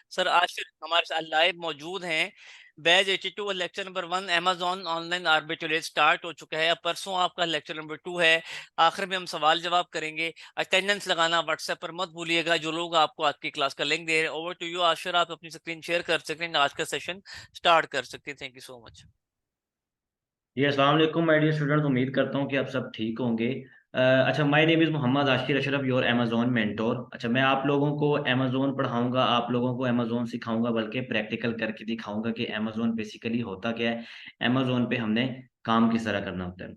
Sir आज फिर हमारे साथ लाइव मौजूद हैं। Batch 82 lecture number 1 Amazon online arbitrage start हो चुका है। अब परसों आपका लेक्चर नंबर 2 है। आखिर में हम सवाल जवाब करेंगे। अटेंडेंस लगाना व्हाट्सएप पर मत भूलिएगा। जो लोग आपको आज की क्लास का लिंक दे रहे हैं, ओवर टू यू आशिर, आप अपनी स्क्रीन शेयर कर सकते हैं, आज का सेशन स्टार्ट कर सकते हैं। Thank you so much. जी अस्सलाम वालेकुम माय डियर स्टूडेंट्स। उम्मीद करता हूँ कि आप सब ठीक होंगे। अच्छा, my name is Mohammad Ashir Ashraf, your Amazon mentor. अच्छा, मैं आप लोगों को अमेज़ॉन पढ़ाऊंगा, आप लोगों को अमेज़ॉन सिखाऊंगा, बल्कि प्रैक्टिकल करके दिखाऊंगा कि अमेज़ॉन बेसिकली होता क्या है, अमेज़ॉन पे हमने काम किस तरह करना होता है।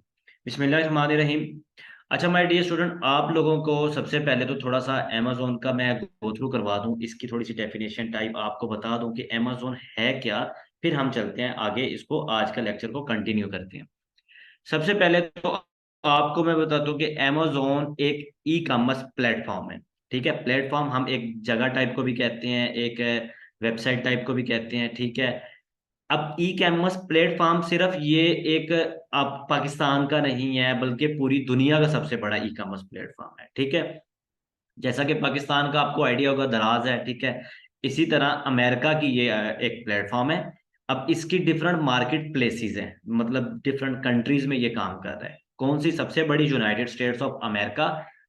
बिस्मिल्लाहिर्रहमानिर्रहीम। अच्छा माय डियर स्टूडेंट, आप लोगों को सबसे पहले तो थोड़ा सा अमेज़ॉन का मैं गो थ्रू करवा दूं, इसकी थोड़ी सी डेफिनेशन टाइप आपको बता दूं कि अमेज़ॉन है क्या। फिर हम चलते हैं आगे, इसको आज का लेक्चर को कंटिन्यू करते हैं। सबसे पहले तो आपको मैं बताता हूँ कि अमेज़ॉन एक ई कॉमर्स प्लेटफॉर्म है। ठीक है, प्लेटफॉर्म हम एक जगह टाइप को भी कहते हैं, एक वेबसाइट टाइप को भी कहते हैं। ठीक है, अब ई कॉमर्स प्लेटफॉर्म सिर्फ ये एक अब पाकिस्तान का नहीं है, बल्कि पूरी दुनिया का सबसे बड़ा ई कॉमर्स प्लेटफॉर्म है। ठीक है, जैसा कि पाकिस्तान का आपको आइडिया होगा दराज है। ठीक है, इसी तरह अमेरिका की ये एक प्लेटफॉर्म है। अब इसकी डिफरेंट मार्केट प्लेसेस हैं, मतलब डिफरेंट कंट्रीज में ये काम कर रहा है। कौन सी सबसे बड़ी? यूनाइटेड स्टेट्स ऑफ अमेरिका,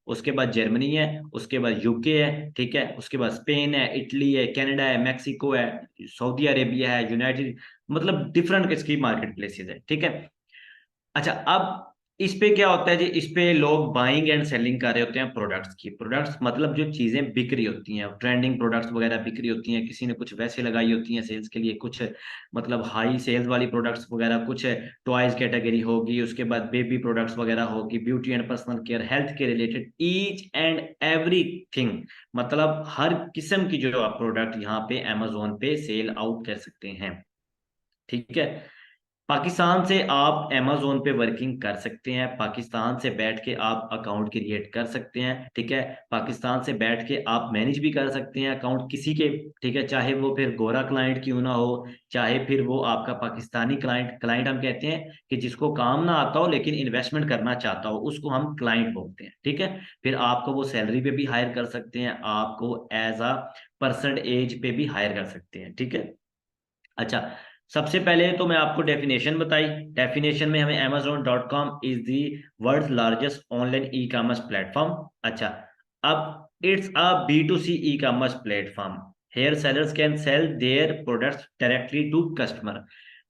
उसके बाद जर्मनी है, उसके बाद यूके है। ठीक है, उसके बाद स्पेन है, इटली है, कनाडा है, मैक्सिको है, सऊदी अरेबिया है, यूनाइटेड, मतलब डिफरेंट इसकी मार्केट प्लेसेस है। ठीक है। अच्छा, अब इस पे क्या होता है जी, इस पे लोग बाइंग एंड सेलिंग कर रहे होते हैं प्रोडक्ट्स की। प्रोडक्ट्स मतलब जो चीजें बिक रही होती हैं, ट्रेंडिंग प्रोडक्ट्स वगैरह बिक रही होती हैं। किसी ने कुछ वैसे लगाई होती हैं सेल्स के लिए, कुछ मतलब हाई सेल्स वाली प्रोडक्ट्स वगैरह, कुछ टॉयज कैटेगरी होगी, उसके बाद बेबी प्रोडक्ट्स वगैरह होगी, beauty and personal care, health के रिलेटेड, ईच एंड एवरीथिंग। मतलब हर किस्म की जो आप प्रोडक्ट यहाँ पे अमेजोन पे सेल आउट कर सकते हैं। ठीक है, पाकिस्तान से आप अमेज़न पे वर्किंग कर सकते हैं, पाकिस्तान से बैठ के आप अकाउंट क्रिएट कर सकते हैं। ठीक है, पाकिस्तान से बैठ के आप मैनेज भी कर सकते हैं अकाउंट किसी के। ठीक है, चाहे वो फिर गोरा क्लाइंट क्यों ना हो, चाहे फिर वो आपका पाकिस्तानी क्लाइंट। क्लाइंट हम कहते हैं कि जिसको काम ना आता हो लेकिन इन्वेस्टमेंट करना चाहता हो, उसको हम क्लाइंट बोलते हैं। ठीक है, फिर आपको वो सैलरी पे भी हायर कर सकते हैं, आपको एज अ परसेंटेज पे भी हायर कर सकते हैं। ठीक है। अच्छा, सबसे पहले तो मैं आपको डेफिनेशन बताई। डेफिनेशन में हमें amazon.com is the world largest online e commerce platform. अच्छा, अब it's a B to C e commerce platform. Here sellers can sell their products directly to customer.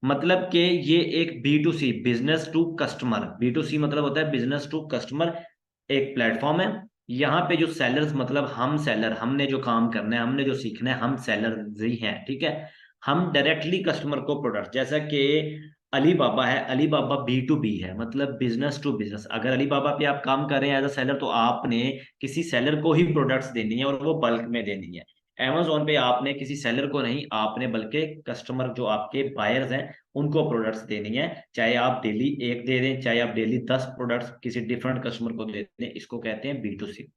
मतलब कि ये एक B to C, business to customer, B to C मतलब होता है business to customer, एक प्लेटफॉर्म है। यहाँ पे जो सेलर्स मतलब हम सेलर, हमने जो काम करना है, हमने जो सीखना है, हम सेलर ही हैं। ठीक है, हम डायरेक्टली कस्टमर को प्रोडक्ट, जैसा कि अली बाबा है, अली बाबा बी टू बी है, मतलब बिजनेस टू बिजनेस। अगर अली बाबा पे आप काम कर रहे हैं एज अ सेलर, तो आपने किसी सेलर को ही प्रोडक्ट्स देनी है और वो बल्क में देनी है। Amazon पे आपने किसी सेलर को नहीं, आपने बल्कि कस्टमर जो आपके बायर्स हैं उनको प्रोडक्ट्स देनी है। चाहे आप डेली एक दे दें, चाहे आप डेली 10 प्रोडक्ट्स किसी डिफरेंट कस्टमर को दे दें, इसको कहते हैं B to C.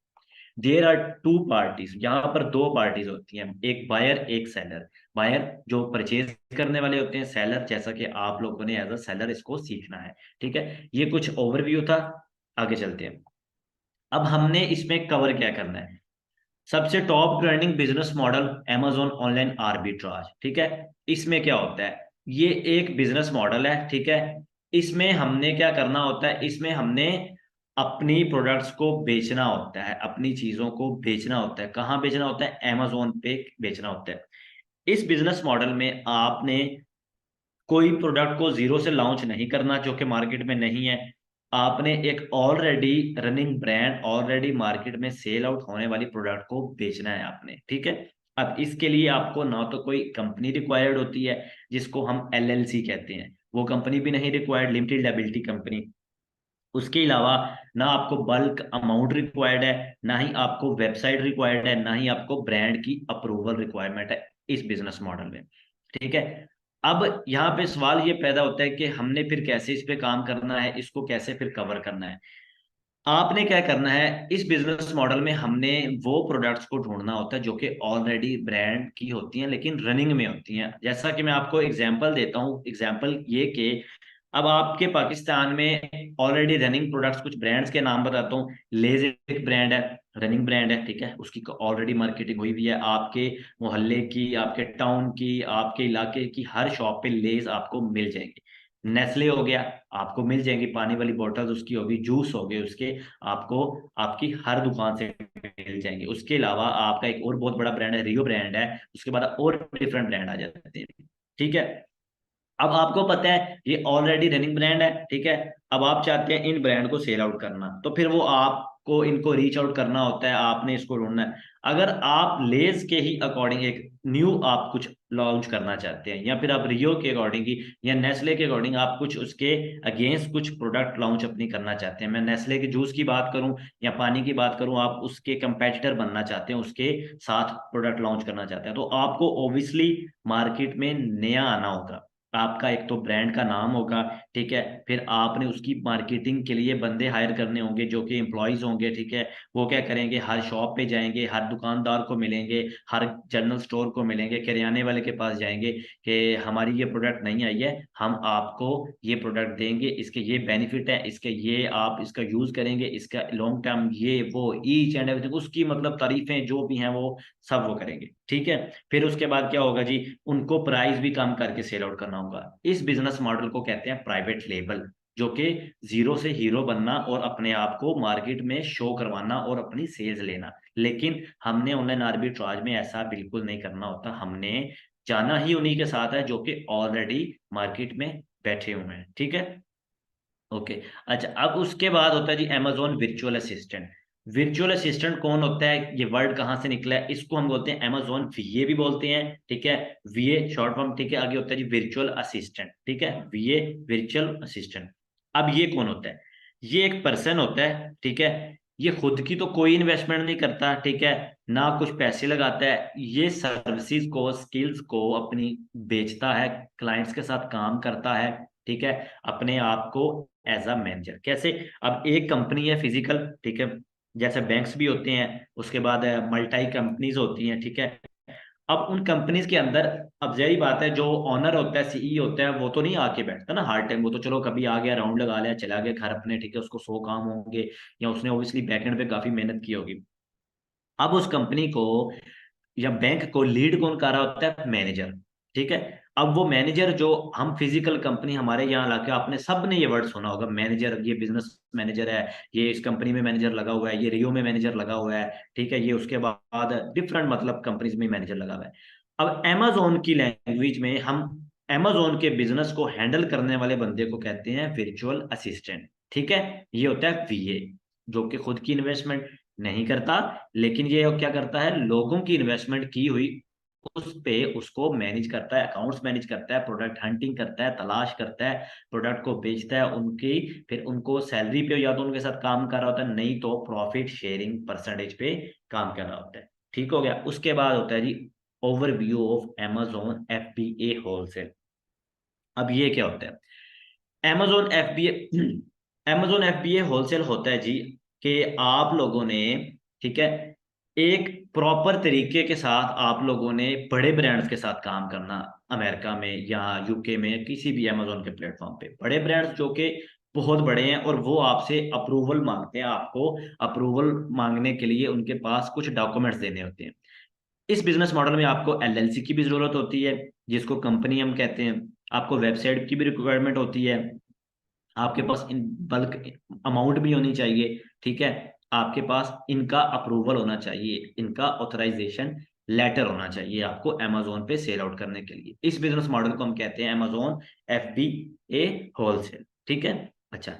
There are two parties, यहाँ पर दो पार्टीज होती हैं, एक बायर एक सेलर। बायर जो परचेज करने वाले होते हैं, सेलर जैसा कि आप लोगों ने एज अ सेलर इसको सीखना है। ठीक है, ये कुछ ओवरव्यू था। आगे चलते हैं। अब हमने इसमें कवर क्या करना है। सबसे top trending business model Amazon online arbitrage. ठीक है, इसमें क्या होता है, ये एक बिजनेस मॉडल है। ठीक है, इसमें हमने क्या करना होता है, इसमें हमने अपनी प्रोडक्ट्स को बेचना होता है, अपनी चीजों को बेचना होता है। कहाँ बेचना होता है? अमेजोन पे बेचना होता है। इस बिजनेस मॉडल में आपने कोई प्रोडक्ट को जीरो से लॉन्च नहीं करना जो कि मार्केट में नहीं है। आपने एक already running brand, already market में सेल आउट होने वाली प्रोडक्ट को बेचना है आपने। ठीक है, अब इसके लिए आपको ना तो कोई कंपनी रिक्वायर्ड होती है, जिसको हम एलएलसी कहते हैं, वो कंपनी भी नहीं रिक्वायर्ड, लिमिटेड लायबिलिटी कंपनी। उसके अलावा ना आपको बल्क अमाउंट रिक्वायर्ड है, ना ही आपको वेबसाइट रिक्वायर्ड है, ना ही आपको ब्रांड की अप्रूवल रिक्वायरमेंट है इस बिजनेस मॉडल में। ठीक है, अब यहाँ पे सवाल ये पैदा होता है कि हमने फिर कैसे इस पे काम करना है, इसको कैसे फिर कवर करना है। आपने क्या करना है, इस बिजनेस मॉडल में हमने वो प्रोडक्ट्स को ढूंढना होता है जो कि ऑलरेडी ब्रांड की होती हैं लेकिन रनिंग में होती हैं। जैसा कि मैं आपको एग्जांपल देता हूँ, एग्जांपल ये कि अब आपके पाकिस्तान में ऑलरेडी रनिंग प्रोडक्ट्स, कुछ ब्रांड्स के नाम बताता हूँ। लेज एक ब्रांड है, रनिंग ब्रांड है, ठीक है, उसकी ऑलरेडी मार्केटिंग हुई हुई है, आपके मोहल्ले की, आपके टाउन की, आपके इलाके की हर शॉप पे लेज आपको मिल जाएंगे। नेस्ले हो गया, आपको मिल जाएंगी पानी वाली बोतल, उसकी होगी, जूस हो गए उसके, आपको आपकी हर दुकान से मिल जाएंगे। उसके अलावा आपका एक और बहुत बड़ा ब्रांड है, रियो ब्रांड है, उसके बाद और डिफरेंट ब्रांड आ जाते हैं, ठीक है। अब आपको पता है ये ऑलरेडी रनिंग ब्रांड है, ठीक है। अब आप चाहते हैं इन ब्रांड को सेल आउट करना, तो फिर वो आपको इनको रीच आउट करना होता है, आपने इसको ढूंढना है। अगर आप लेज के ही अकॉर्डिंग एक न्यू आप कुछ लॉन्च करना चाहते हैं, या फिर आप रियो के अकॉर्डिंग ही या नेस्ले के अकॉर्डिंग आप कुछ उसके अगेंस्ट कुछ प्रोडक्ट लॉन्च अपनी करना चाहते हैं, मैं नेस्ले के जूस की बात करूं या पानी की बात करूं, आप उसके कंपेटिटर बनना चाहते हैं, उसके साथ प्रोडक्ट लॉन्च करना चाहते हैं, तो आपको ऑब्वियसली मार्केट में नया आना होगा। आपका एक तो ब्रांड का नाम होगा, ठीक है, फिर आपने उसकी मार्केटिंग के लिए बंदे हायर करने होंगे जो कि एम्प्लॉयज होंगे, ठीक है। वो क्या करेंगे, हर शॉप पे जाएंगे, हर दुकानदार को मिलेंगे, हर जनरल स्टोर को मिलेंगे, किराने वाले के पास जाएंगे कि हमारी ये प्रोडक्ट नहीं आई है, हम आपको ये प्रोडक्ट देंगे, इसके ये बेनिफिट है, इसके ये आप इसका यूज करेंगे, इसका लॉन्ग टर्म ये वो ईच एंड एवरीथिंग, उसकी मतलब तारीफें जो भी हैं वो सब वो करेंगे, ठीक है। फिर उसके बाद क्या होगा जी, उनको प्राइस भी कम करके सेल आउट करना होगा। इस बिजनेस मॉडल को कहते हैं प्राइवेट लेबल, जो कि जीरो से हीरो बनना और अपने आप को मार्केट में शो करवाना और अपनी सेल्स लेना। लेकिन हमने ऑनलाइन आर्बिट्राज में ऐसा बिल्कुल नहीं करना होता, हमने जाना ही उन्हीं के साथ है जो कि ऑलरेडी मार्केट में बैठे हुए हैं, ठीक है। ओके। अच्छा, अब उसके बाद होता है जी Amazon virtual assistant. Virtual assistant कौन होता है, ये वर्ड कहाँ से निकला है, इसको हम बोलते हैं अमेजोन वीए भी बोलते हैं, ठीक है। वीए शॉर्ट फॉर्म, ठीक है। आगे होता है जी वर्चुअल असिस्टेंट, ठीक है, वीए वर्चुअल असिस्टेंट। अब ये कौन होता है, ये एक पर्सन होता है, ठीक है। ये खुद की तो कोई इन्वेस्टमेंट नहीं करता, ठीक है, ना कुछ पैसे लगाता है, ये सर्विसेज को, स्किल्स को अपनी बेचता है, क्लाइंट्स के साथ काम करता है, ठीक है, अपने आप को एज अ मैनेजर। कैसे, अब एक कंपनी है फिजिकल, ठीक है, जैसे बैंक्स भी होते हैं, उसके बाद मल्टी कंपनीज होती हैं, ठीक है। अब उन कंपनीज के अंदर, अब यही बात है, जो ऑनर होता है, सीई होता है, वो तो नहीं आके बैठता ना हर टाइम, वो तो चलो कभी आ गया, राउंड लगा लिया, चला गया घर अपने, ठीक है, उसको 100 काम होंगे, या उसने ऑब्वियसली बैकएंड पे काफी मेहनत की होगी। अब उस कंपनी को या बैंक को लीड कौन कर रहा होता है, मैनेजर, ठीक है। अब वो मैनेजर जो, हम फिजिकल कंपनी हमारे यहाँ लाके, आपने सब ने ये वर्ड सुना होगा, मैनेजर, ये बिजनेस मैनेजर है, ये इस कंपनी में मैनेजर लगा हुआ है, ये रियो में मैनेजर लगा हुआ है, ठीक है, ये उसके बाद डिफरेंट मतलब कंपनीज में मैनेजर लगा हुआ है। अब amazon की लैंग्वेज में हम amazon के बिजनेस को हैंडल करने वाले बंदे को कहते हैं वर्चुअल असिस्टेंट, ठीक है। ये होता है वीए, जो कि खुद की इन्वेस्टमेंट नहीं करता, लेकिन ये क्या करता है, लोगों की इन्वेस्टमेंट की हुई उस पे उसको मैनेज करता है, अकाउंट्स मैनेज करता है, प्रोडक्ट हंटिंग करता है, तलाश करता है, प्रोडक्ट को बेचता है उनकी, फिर उनको सैलरी पे या तो उनके साथ काम कर रहा होता है, नहीं तो प्रॉफिट शेयरिंग परसेंटेज पे काम कर रहा होता है, ठीक हो गया। उसके बाद होता है जी overview of amazon FBA wholesale. अब ये क्या होता है, amazon FBA, amazon FBA wholesale होता है जी, कि आप लोगों ने, ठीक है, एक प्रॉपर तरीके के साथ आप लोगों ने बड़े ब्रांड्स के साथ काम करना, अमेरिका में या यूके में किसी भी अमेजोन के प्लेटफॉर्म पे, बड़े ब्रांड्स जो कि बहुत बड़े हैं, और वो आपसे अप्रूवल मांगते हैं, आपको अप्रूवल मांगने के लिए उनके पास कुछ डॉक्यूमेंट्स देने होते हैं। इस बिजनेस मॉडल में आपको एलएलसी की भी जरूरत होती है, जिसको कंपनी हम कहते हैं, आपको वेबसाइट की भी रिक्वायरमेंट होती है, आपके पास इन बल्क अमाउंट भी होनी चाहिए, ठीक है, आपके पास इनका अप्रूवल होना चाहिए, इनका ऑथराइजेशन लेटर होना चाहिए आपको अमेजोन पे सेल आउट करने के लिए। इस बिजनेस मॉडल को हम कहते हैं अमेजोन FBA होलसेल, ठीक है। अच्छा,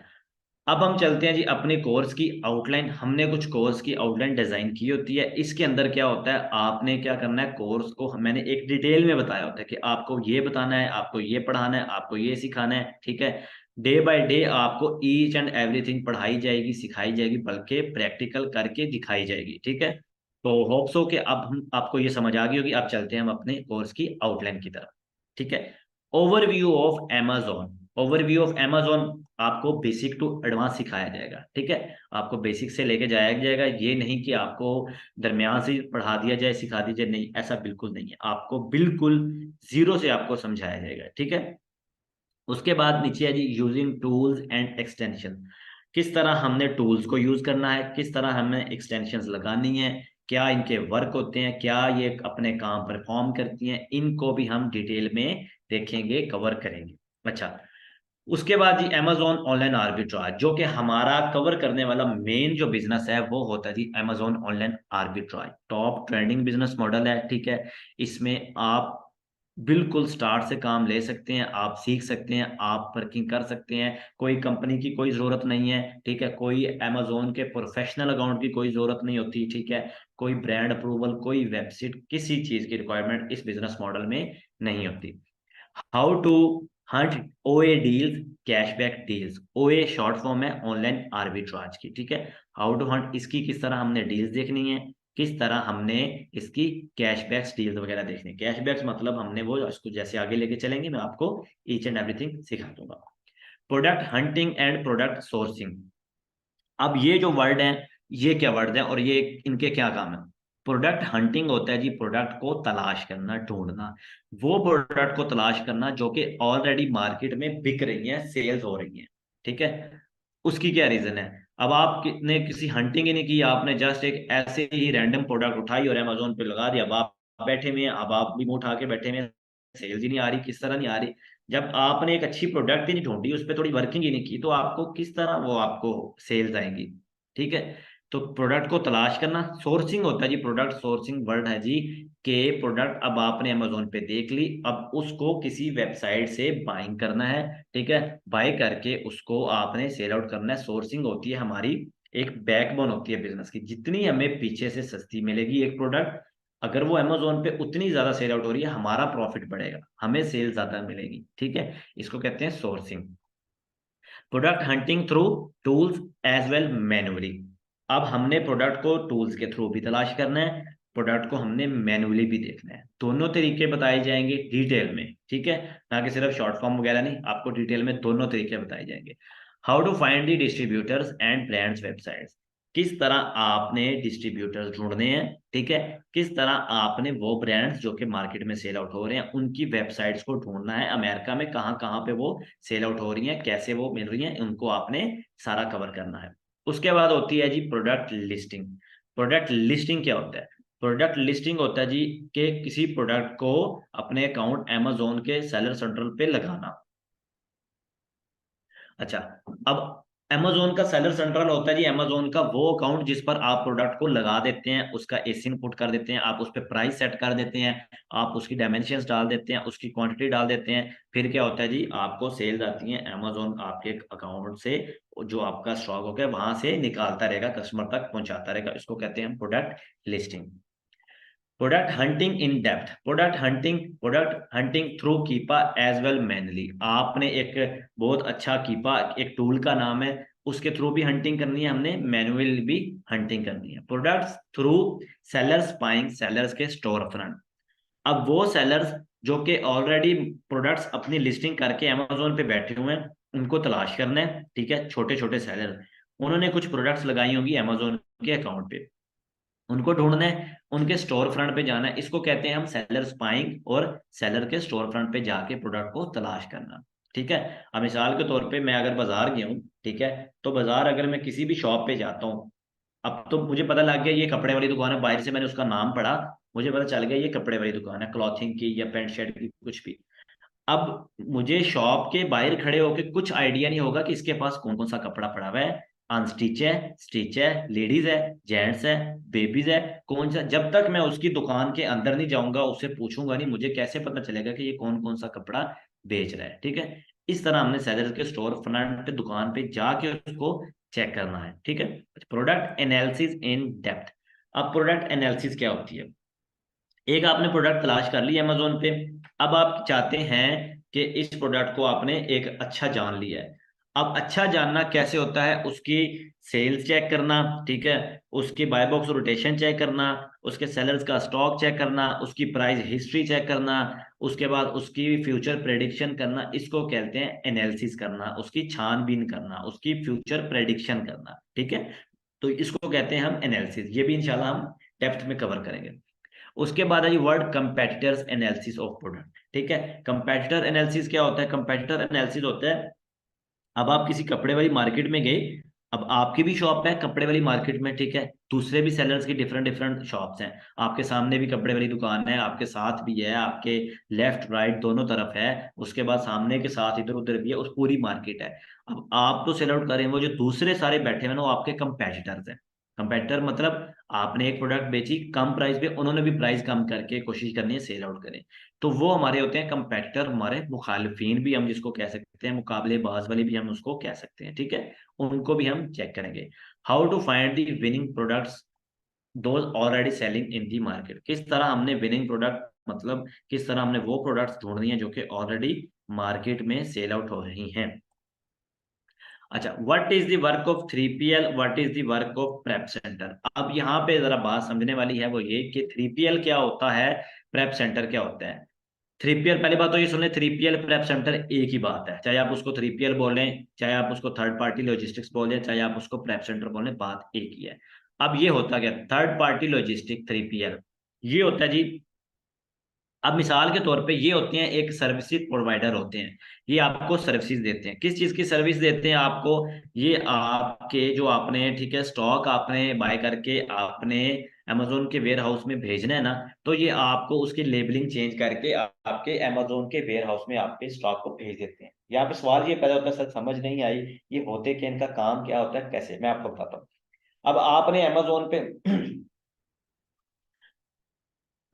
अब हम चलते हैं जी अपने कोर्स की आउटलाइन। हमने कुछ कोर्स की आउटलाइन डिजाइन की होती है, इसके अंदर क्या होता है, आपने क्या करना है, कोर्स को मैंने एक डिटेल में बताया होता है कि आपको ये बताना है, आपको ये पढ़ाना है, आपको ये सिखाना है, ठीक है। डे बाय डे आपको ईच एंड एवरीथिंग पढ़ाई जाएगी, सिखाई जाएगी, बल्कि प्रैक्टिकल करके दिखाई जाएगी, ठीक है। तो होप्स हो कि अब हम आपको ये समझ आ गई होगी। अब चलते हैं हम अपने कोर्स की आउटलाइन की तरफ, ठीक है। Overview of Amazon। Overview of Amazon आपको बेसिक टू एडवांस सिखाया जाएगा, ठीक है। आपको बेसिक से लेके जाया जाएगा, ये नहीं कि आपको दरमियान से पढ़ा दिया जाए, सिखा दीजिए, नहीं, ऐसा बिल्कुल नहीं है, आपको बिल्कुल जीरो से आपको समझाया जाएगा, ठीक है। उसके बाद नीचे है जी यूजिंग टूल्स एंड एक्सटेंशन। किस तरह हमने टूल्स को यूज करना है, किस तरह हमें एक्सटेंशंस लगानी है, क्या इनके वर्क होते हैं, क्या ये अपने काम परफॉर्म करती हैं, इनको भी हम डिटेल में देखेंगे, कवर करेंगे। अच्छा, उसके बाद जी अमेजोन ऑनलाइन आर्बिट्राज, जो कि हमारा कवर करने वाला मेन जो बिजनेस है वो होता है जी Amazon online arbitrage. Top trending business model है, ठीक है। इसमें आप बिल्कुल स्टार्ट से काम ले सकते हैं, आप सीख सकते हैं, आप वर्किंग कर सकते हैं, कोई कंपनी की कोई जरूरत नहीं है, ठीक है। कोई अमेजोन के प्रोफेशनल अकाउंट की कोई जरूरत नहीं होती, ठीक है। कोई ब्रांड अप्रूवल, कोई वेबसाइट, किसी चीज की रिक्वायरमेंट इस बिजनेस मॉडल में नहीं होती। हाउ टू हंट ओए डील्स, कैशबैक डील्स। ओए शॉर्ट फॉर्म है ऑनलाइन आर्बिट्राज की, ठीक है। हाउ टू हंट, इसकी किस तरह हमने डील्स देखनी है, किस तरह हमने इसकी कैशबैक्स डील्स वगैरह देखनी है। कैशबैक्स मतलब हमने वो इसको जैसे आगे लेके चलेंगे मैं आपको ईच एंड एवरीथिंग सिखा दूंगा। Product hunting and product sourcing. अब ये जो वर्ड है, ये क्या वर्ड है और ये इनके क्या काम है। प्रोडक्ट हंटिंग होता है जी प्रोडक्ट को तलाश करना, ढूंढना। वो प्रोडक्ट को तलाश करना जो कि ऑलरेडी मार्केट में बिक रही है, सेल्स हो रही है, ठीक है। उसकी क्या रीजन है। अब आपने किसी हंटिंग ही नहीं की, आपने जस्ट एक ऐसे ही रैंडम प्रोडक्ट उठाई और अमेजोन पे लगा दिया। अब आप बैठे हुए हैं, अब आप भी मुंह उठा के बैठे हुए हैं, सेल्स ही नहीं आ रही, किस तरह नहीं आ रही। जब आपने एक अच्छी प्रोडक्ट ही नहीं ढूंढी, उस पर थोड़ी वर्किंग ही नहीं की, तो आपको किस तरह वो आपको सेल्स आएंगी, ठीक है। तो प्रोडक्ट को तलाश करना सोर्सिंग होता है जी। प्रोडक्ट सोर्सिंग वर्ड है जी के प्रोडक्ट अब आपने अमेजोन पे देख ली, अब उसको किसी वेबसाइट से बाइंग करना है, ठीक है। बाय करके उसको आपने सेल आउट करना है। सोर्सिंग होती है हमारी एक बैकबोन होती है बिजनेस की। जितनी हमें पीछे से सस्ती मिलेगी एक प्रोडक्ट, अगर वो अमेजोन पे उतनी ज्यादा सेल आउट हो रही है, हमारा प्रॉफिट बढ़ेगा, हमें सेल ज्यादा मिलेगी, ठीक है। इसको कहते हैं sourcing. Product hunting through tools as well manually. अब हमने प्रोडक्ट को टूल्स के थ्रू भी तलाश करना है, प्रोडक्ट को हमने मैन्युअली भी देखना है। दोनों तरीके बताए जाएंगे डिटेल में, ठीक है। ना कि सिर्फ शॉर्ट फॉर्म वगैरह नहीं, आपको डिटेल में दोनों तरीके बताए जाएंगे। How to find the distributors and brands websites. किस तरह आपने डिस्ट्रीब्यूटर्स ढूंढने हैं, ठीक है। किस तरह आपने वो ब्रांड्स जो कि मार्केट में सेल आउट हो रहे हैं उनकी वेबसाइट्स को ढूंढना है। अमेरिका में कहाँ कहाँ पे वो सेल आउट हो रही हैं, कैसे वो मिल रही हैं, उनको आपने सारा कवर करना है। उसके बाद होती है जी प्रोडक्ट लिस्टिंग। प्रोडक्ट लिस्टिंग क्या होता है। प्रोडक्ट लिस्टिंग होता है जी कि किसी प्रोडक्ट को अपने अकाउंट अमेजोन के सेलर सेंट्रल पे लगाना। अच्छा, अब अमेजोन का सेलर सेंट्रल होता है जी अमेजोन का वो अकाउंट जिस पर आप प्रोडक्ट को लगा देते हैं, उसका एसिन पुट कर देते हैं, आप उस पर प्राइस सेट कर देते हैं, आप उसकी डायमेंशंस डाल देते हैं, उसकी क्वांटिटी डाल देते हैं। फिर क्या होता है जी, आपको सेल्स आती हैं अमेजोन आपके अकाउंट से, जो आपका स्टॉक होगा वहां से निकालता रहेगा, कस्टमर तक पहुंचाता रहेगा। इसको कहते हैं product listing. Product hunting in depth. Product hunting through Keepa as well manually. आपने एक बहुत अच्छा कीपा, एक टूल का नाम है, उसके थ्रू भी हंटिंग करनी है, हमने मैनुअली भी हंटिंग करनी है। Products through sellers buying, sellers के स्टोर फ्रंट। अब वो सेलर्स जो कि ऑलरेडी प्रोडक्ट्स अपनी लिस्टिंग करके अमेजोन पे बैठे हुए हैं, उनको तलाश करना है, ठीक है। छोटे छोटे सेलर, उन्होंने कुछ प्रोडक्ट्स लगाई होंगी अमेजोन के अकाउंट पे, उनको ढूंढना है, उनके स्टोर फ्रंट पे जाना है। इसको कहते हैं हम सेलर स्पाइंग, और सेलर के स्टोर फ्रंट पे जाके प्रोडक्ट को तलाश करना, ठीक है। अब मिसाल के तौर पे मैं अगर बाजार गया हूँ, ठीक है, तो बाजार अगर मैं किसी भी शॉप पे जाता हूँ, अब तो मुझे पता लग गया ये कपड़े वाली दुकान है, बाहर से मैंने उसका नाम पढ़ा, मुझे पता चल गया ये कपड़े वाली दुकान है, क्लॉथिंग की या पैंट शर्ट की, कुछ भी। अब मुझे शॉप के बाहर खड़े होकर कुछ आइडिया नहीं होगा कि इसके पास कौन कौन सा कपड़ा पड़ा हुआ है, अनस्टिच है, स्टिच है, लेडीज है, जेंट्स है, बेबीज है, कौन सा। जब तक मैं उसकी दुकान के अंदर नहीं जाऊंगा, उससे पूछूंगा नहीं, मुझे कैसे पता चलेगा कि ये कौन कौन सा कपड़ा बेच रहा है, ठीक है। इस तरह हमने सेलर के स्टोर फ्रंट दुकान पे जाके उसको चेक करना है, ठीक है। Product analysis in depth. अब प्रोडक्ट एनालिसिस क्या होती है। एक आपने प्रोडक्ट तलाश कर ली अमेजोन पे, अब आप चाहते हैं कि इस प्रोडक्ट को आपने एक अच्छा जान लिया है। अब अच्छा जानना कैसे होता है, उसकी सेल्स चेक करना, ठीक है, उसकी बाय बॉक्स रोटेशन चेक करना, उसके सेलर्स का स्टॉक चेक करना, उसकी प्राइस हिस्ट्री चेक करना, उसके बाद उसकी फ्यूचर प्रेडिक्शन करना। इसको कहते हैं एनालिसिस करना, उसकी छानबीन करना, उसकी फ्यूचर प्रेडिक्शन करना, ठीक है। तो इसको कहते हैं हम एनालिसिस। ये भी इंशाल्लाह हम डेप्थ में कवर करेंगे। उसके बाद है word competitors analysis of product, ठीक है। कंपेटिटर एनालिसिस क्या होता है। कंपेटिटर एनालिसिस होता है, अब आप किसी कपड़े वाली मार्केट में गए, अब आपकी भी शॉप है कपड़े वाली मार्केट में, ठीक है, दूसरे भी सेलर्स की डिफरेंट डिफरेंट शॉप्स हैं। आपके सामने भी कपड़े वाली दुकान है, आपके साथ भी है, आपके लेफ्ट राइट दोनों तरफ है, उसके बाद सामने के साथ इधर उधर भी है, उस पूरी मार्केट है। अब आप तो सेल आउट कर रहे हैं, वो जो दूसरे सारे बैठे हुए हैं वो आपके कंपेटिटर्स हैं। कंपेटिटर मतलब आपने एक प्रोडक्ट बेची कम प्राइस पे, उन्होंने भी प्राइस कम करके कोशिश करनी है सेल आउट करें। तो वो हमारे होते हैं कंपेटिटर, हमारे मुखालिफिन भी हम जिसको कह सकते हैं, मुकाबलेबाज वाली भी हम उसको कह सकते हैं, ठीक है। उनको भी हम चेक करेंगे। How to find the winning products those already selling in the market. किस तरह हमने विनिंग प्रोडक्ट मतलब किस तरह हमने वो प्रोडक्ट्स ढूंढनी है जो कि ऑलरेडी मार्केट में सेल आउट हो रही हैं। अच्छा, what is the work of 3PL, what is the work of prep centre. अब यहाँ पे जरा बात समझने वाली है, वो ये कि 3PL क्या होता है, प्रेप सेंटर क्या होता है। 3PL, पहली बात तो ये सुन लें, 3PL प्रेप सेंटर एक ही बात है, चाहे आप उसको 3PL बोलें, चाहे आप उसको थर्ड पार्टी लॉजिस्टिक्स बोलें, चाहे आप उसको प्रेप सेंटर बोलें, बात एक ही है। अब ये होता क्या, थर्ड पार्टी लॉजिस्टिक 3PL ये होता है जी। अब मिसाल के तौर पे ये होते हैं एक सर्विसेज प्रोवाइडर होते हैं, ये आपको सर्विसेज देते हैं। किस चीज़ की सर्विस देते हैं आपको, ये आपके जो आपने, ठीक है, स्टॉक आपने बाय करके आपने अमेजोन के वेयर हाउस में भेजना है ना, तो ये आपको उसकी लेबलिंग चेंज करके आपके अमेजोन के वेयर हाउस में आपके स्टॉक को भेज देते हैं। यहाँ पे सवाल ये पैदा होता है, सर समझ नहीं आई, ये होते क्या, इनका काम क्या होता है, कैसे, मैं आपको बताता हूँ। अब आपने अमेजोन पे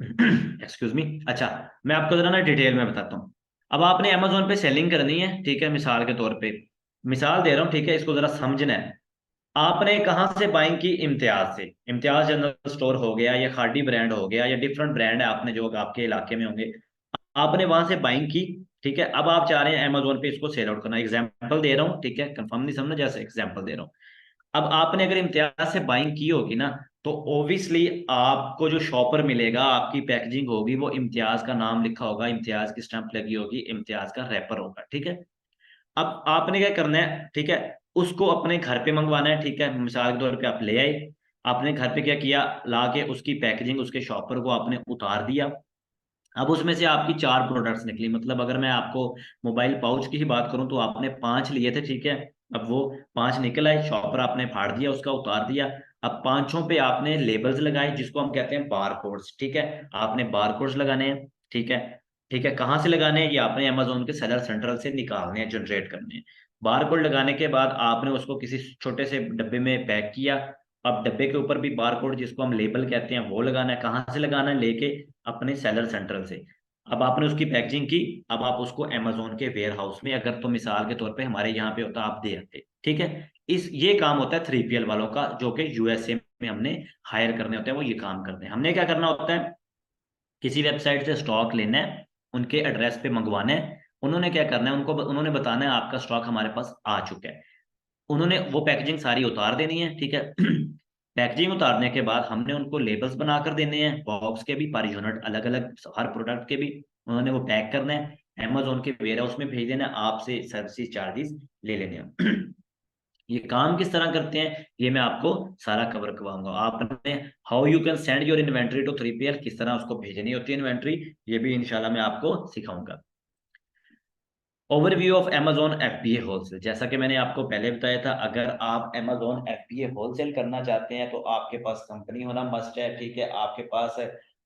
एक्सक्यूज मी, अच्छा, मैं आपको जरा ना डिटेल में बताता हूँ। अब आपने अमेजोन पे सेलिंग करनी है, ठीक है, मिसाल के तौर पे मिसाल दे रहा हूँ, ठीक है, इसको जरा समझना है। आपने कहाँ से बाइंग की, इम्तियाज से। इम्तियाज जनरल स्टोर हो गया या खादी ब्रांड हो गया या डिफरेंट ब्रांड है आपने जो आपके इलाके में होंगे, आपने वहां से बाइंग की। ठीक है, अब आप चाह रहे हैं अमेजोन पे इसको सेल आउट करना, एग्जाम्पल दे रहा हूँ, ठीक है, कंफर्म नहीं समझना, जैसे एग्जाम्पल दे रहा हूँ। अब आपने अगर इम्तियाज से बाइंग की होगी ना, तो ओबियसली आपको जो शॉपर मिलेगा, आपकी पैकेजिंग होगी, वो इम्तियाज का नाम लिखा होगा, इम्तियाज की स्टैंप लगी होगी, इम्तियाज का रैपर होगा, ठीक है। अब आपने क्या करना है, ठीक है, उसको अपने घर पे मंगवाना है, ठीक है, मिसाल के तौर पे आप ले आए, आपने घर पे क्या किया, ला के उसकी पैकेजिंग उसके शॉपर को आपने उतार दिया। अब उसमें से आपकी 4 प्रोडक्ट्स निकली, मतलब अगर मैं आपको मोबाइल पाउच की ही बात करूं तो आपने 5 लिए थे, ठीक है। अब वो 5 निकल आए, शॉपर आपने फाड़ दिया, उसका उतार दिया। अब पांचों पे आपने लेबल्स लगाए जिसको हम कहते हैं बार कोड्स, ठीक है। आपने बार कोड्स लगाने हैं, ठीक है। ठीक है, कहाँ से लगाने हैं, ये आपने अमेजोन के सेलर सेंट्रल से निकालने हैं, जनरेट करने हैं। बार कोड लगाने के बाद आपने उसको किसी छोटे से डब्बे में पैक किया। अब डब्बे के ऊपर भी बार कोड जिसको हम लेबल कहते हैं वो लगाना है, कहाँ से लगाना है, लेके अपने सेलर सेंट्रल से। अब आपने उसकी पैकेजिंग की, अब आप उसको अमेजोन के वेयर हाउस में, अगर तो मिसाल के तौर पे हमारे यहाँ पे होता आप दे रखते, ठीक है। इस ये काम होता है 3PL वालों का, जो कि यूएसए में हमने हायर करने होते हैं, वो ये काम करते हैं। हमने क्या करना होता है, किसी वेबसाइट से स्टॉक लेना है, उनके एड्रेस पे मंगवाना है, उन्होंने क्या करना है, उनको उन्होंने बताना है आपका स्टॉक हमारे पास आ चुका है। उन्होंने वो पैकेजिंग सारी उतार देनी है, ठीक है। पैकेजिंग उतारने के बाद हमने उनको लेबल्स बनाकर देने हैं, बॉक्स के भी पर यूनिट अलग अलग, हर प्रोडक्ट के भी। उन्होंने वो पैक करना है, अमेजोन के वेयर हाउस में भेज देना है, आपसे सर्विस चार्जेस ले लेने हैं। ये काम किस तरह करते हैं, ये मैं आपको सारा कवर करवाऊंगा। आपने how you can send your inventory to 3PL, किस तरह उसको भेजनी होती है इन्वेंट्री, ये भी इंशाल्लाह मैं आपको सिखाऊंगा। Overview of Amazon FBA wholesale, जैसा कि मैंने आपको पहले बताया था, अगर आप Amazon FBA होलसेल करना चाहते हैं तो आपके पास कंपनी होना मस्ट है, ठीक है, आपके पास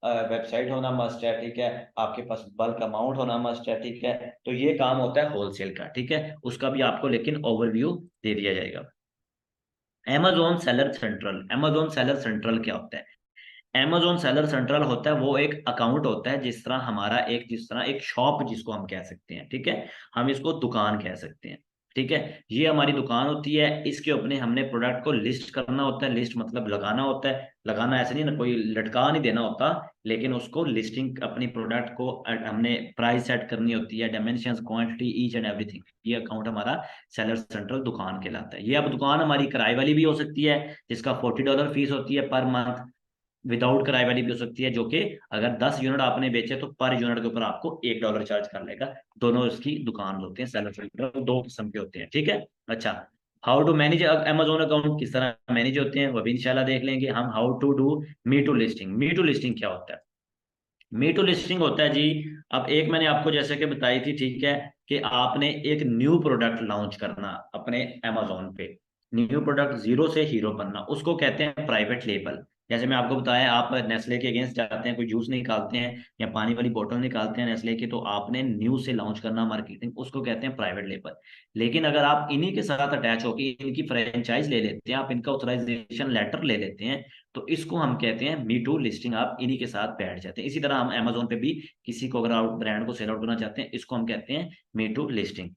वेबसाइट होना मस्ट है, ठीक है, आपके पास बल्क अमाउंट होना मस्ट है, ठीक है। तो ये काम होता है होलसेल का, ठीक है, उसका भी आपको लेकिन ओवरव्यू दे दिया जाएगा। Amazon सेलर सेंट्रल क्या होता है। Amazon सेलर सेंट्रल होता है वो एक अकाउंट होता है, जिस तरह हमारा एक, जिस तरह एक शॉप जिसको हम कह सकते हैं, ठीक है, हम इसको दुकान कह सकते हैं, ठीक है। ये हमारी दुकान होती है, इसके अपने हमने प्रोडक्ट को लिस्ट करना होता है, लिस्ट मतलब लगाना होता है, लगाना ऐसे नहीं ना, कोई लटका नहीं देना होता, लेकिन उसको लिस्टिंग अपनी प्रोडक्ट को हमने प्राइस सेट करनी होती है, dimensions, quantity, each and everything. ये अकाउंट हमारा सेलर सेंट्रल दुकान कहलाता है। ये अब दुकान हमारी किराए वाली भी हो सकती है, जिसका $40 फीस होती है पर मंथ, विदाउट किराए वाली भी हो सकती है, जो कि अगर 10 यूनिट आपने बेचे तो पर यूनिट के ऊपर आपको $1 चार्ज कर लेगा। दोनों इसकी दुकान होते हैं, सेलर फिल्टर दो किस्म के होते हैं, ठीक है। अच्छा, how to manage Amazon account, किस तरह मैनेज होते हैं वो भी इंशाल्लाह देख लेंगे हम। How to do me to listing, me to listing क्या होता है। मी टू लिस्टिंग होता है जी, अब एक मैंने आपको जैसे कि बताई थी, ठीक है, कि आपने एक न्यू प्रोडक्ट लॉन्च करना अपने अमेजोन पे, न्यू प्रोडक्ट जीरो से हीरो बनना, उसको कहते हैं प्राइवेट लेबल। जैसे मैं आपको बताया, आप नेस्ले के अगेंस्ट जाते हैं, कोई जूस निकालते हैं या पानी वाली बोतल निकालते हैं नेस्ले की, तो आपने न्यू से लॉन्च करना मार्केटिंग, उसको कहते हैं प्राइवेट लेबल। लेकिन अगर आप इन्हीं के साथ अटैच होकर इनकी फ्रेंचाइज ले लेते हैं, आप इनका ऑथराइजेशन लेटर ले लेते हैं, तो इसको हम कहते हैं मी टू लिस्टिंग। आप इन्हीं के साथ बैठ जाते हैं। इसी तरह हम अमेजोन पे भी किसी को अगर आप ब्रांड को सेल आउट करना चाहते हैं, इसको हम कहते हैं me to listing.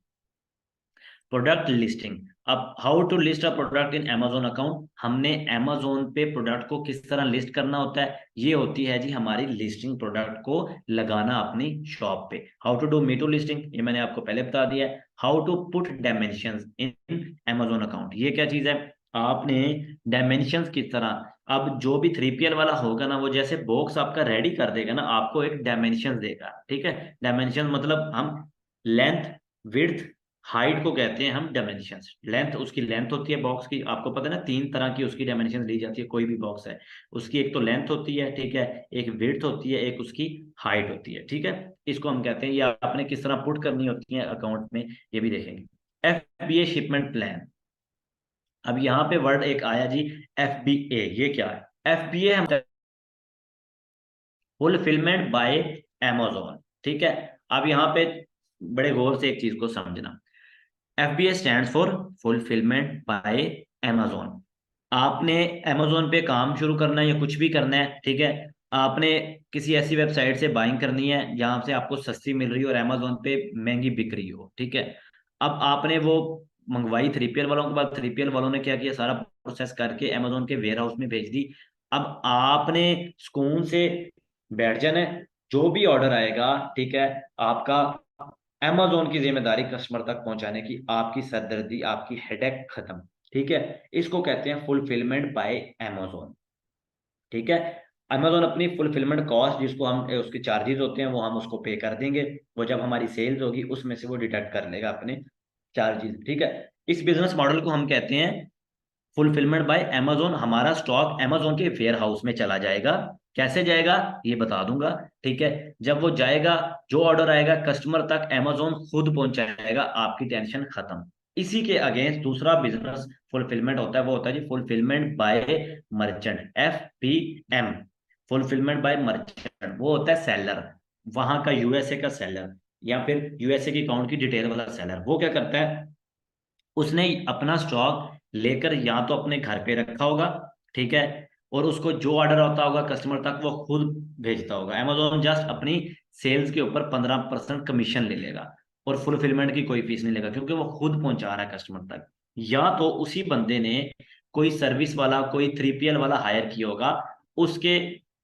Product listing. अब how to list a product in Amazon account, हमने अमेजोन पे प्रोडक्ट को किस तरह लिस्ट करना होता है, ये होती है जी हमारी लिस्टिंग, प्रोडक्ट को लगाना अपनी शॉप पे। How to do me to listing, ये मैंने आपको पहले बता दिया है। How to put dimensions in Amazon account, ये क्या चीज है, आपने डायमेंशंस किस तरह, अब जो भी 3PL वाला होगा ना, वो जैसे बॉक्स आपका रेडी कर देगा ना, आपको एक डायमेंशन देगा। ठीक है, डायमेंशन मतलब हम लेंथ, विड्थ, हाइट को कहते हैं हम डायमेंशंस। लेंथ, उसकी लेंथ होती है बॉक्स की, आपको पता है ना 3 तरह की उसकी डायमेंशन ली जाती है, कोई भी बॉक्स है उसकी, एक तो लेंथ होती है, ठीक है, एक विड्थ होती है, एक उसकी हाइट होती है। ठीक है, इसको हम कहते हैं, ये आपने किस तरह पुट करनी होती है अकाउंट में, ये भी देखेंगे। FBA shipment plan. अब यहाँ पे वर्ड एक आया जी, FBA, ये क्या है? FBA हम फुलफिलमेंट बाय Amazon। ठीक है, अब यहाँ पे बड़े गौर से एक चीज को समझना। FBA stands for fulfilment by Amazon। आपने Amazon पे काम शुरू करना है या कुछ भी करना है, ठीक है, आपने किसी ऐसी वेबसाइट से बाइंग करनी है जहां से आपको सस्ती मिल रही हो और Amazon पे महंगी बिक रही हो, ठीक है। अब आपने वो मंगवाई 3PL वालों के बाद, 3PL वालों ने क्या किया, सारा प्रोसेस करके Amazon के वेयर हाउस में भेज दी। अब आपने सुकून से बैठ जाना है, जो भी ऑर्डर आएगा, ठीक है, आपका Amazon की जिम्मेदारी कस्टमर तक पहुंचाने की, आपकी सरदर्दी, आपकी हेडेक खत्म। ठीक है, इसको कहते हैं फुलफिलमेंट बाय Amazon। ठीक है, Amazon अपनी फुलफिलमेंट कॉस्ट, जिसको हम उसके चार्जेस होते हैं, वो हम उसको पे कर देंगे, वो जब हमारी सेल्स होगी उसमें से वो डिडक्ट कर लेगा अपने चार्जेस। ठीक है, इस बिजनेस मॉडल को हम कहते हैं फुलफिलमेंट बाय Amazon। हमारा स्टॉक Amazon के वेयर हाउस में चला जाएगा। कैसे जाएगा ये बता दूंगा। ठीक है, जब वो जाएगा, जो ऑर्डर आएगा कस्टमर तक Amazon खुद पहुंचाएगा, आपकी टेंशन खत्म। इसी के अगेंस्ट दूसरा बिजनेस फुलफिलमेंट होता है, वो होता है जी fulfilment by merchant, FBM। Fulfilment by merchant वो होता है सेलर, वहां का USA का सेलर, या फिर USA की अकाउंट की डिटेल वाला सेलर। वो क्या करता है, उसने अपना स्टॉक लेकर या तो अपने घर पे रखा होगा, ठीक है, और उसको जो ऑर्डर आता होगा कस्टमर तक वो खुद भेजता होगा। Amazon जस्ट अपनी सेल्स के ऊपर 15% कमीशन ले लेगा और फुलफिलमेंट की कोई फीस नहीं लेगा, क्योंकि वो खुद पहुंचा रहा है कस्टमर तक। या तो उसी बंदे ने कोई सर्विस वाला, कोई 3PL वाला हायर किया होगा, उसके